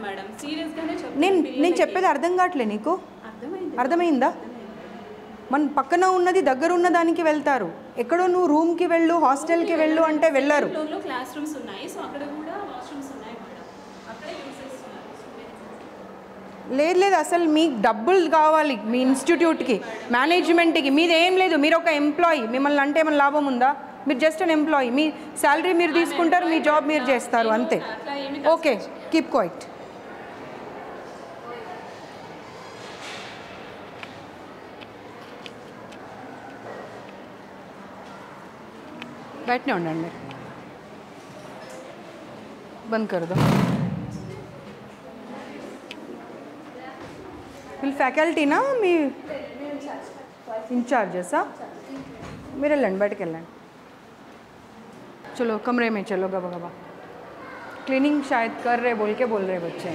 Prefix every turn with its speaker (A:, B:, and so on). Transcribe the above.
A: Madam, సీరియస్గానే
B: నేను చెప్పేది అర్థం కావట్లే నీకు? అర్థమైందా? మన పక్కన ఉన్నది దగ్గర ఉన్న దానికి వెళ్తారు. ఎక్కడో నువ్వు రూమ్కి వెళ్ళు, హాస్టల్కి వెళ్ళు అంటే వెళ్ళరు.
A: క్లాస్ రూమ్స్ ఉన్నాయి, సో అక్కడ కూడా వాష్రూమ్స్ ఉన్నాయి మేడం, అక్కడే యూజ్ చేస్తున్నారు.
B: లేదు, అసలు మీకు డబ్బులు కావాలి మీ ఇన్స్టిట్యూట్కి, మేనేజ్మెంట్కి. మీది ఏం లేదు, మీరు ఒక ఎంప్లాయీ. మిమ్మల్ని అంటే ఏమైనా లాభం ఉందా? మీరు జస్ట్ అన్ ఎంప్లాయీ. మీ శాలరీ మీరు తీసుకుంటారు, మీ జాబ్ మీరు చేస్తారు, అంతే. Okay, keep quiet. బయటనే ఉండండి, బంద్ कर दो. వీళ్ళు ఫ్యాకల్టీనా మీ इंचार्जेसा? మీరు వెళ్ళండి, బయటకు వెళ్ళండి. चलो कमरे में चलो, गबा गबा. क्लीनिंग शायद कर रहे बोल के बोल रहे बच्चे.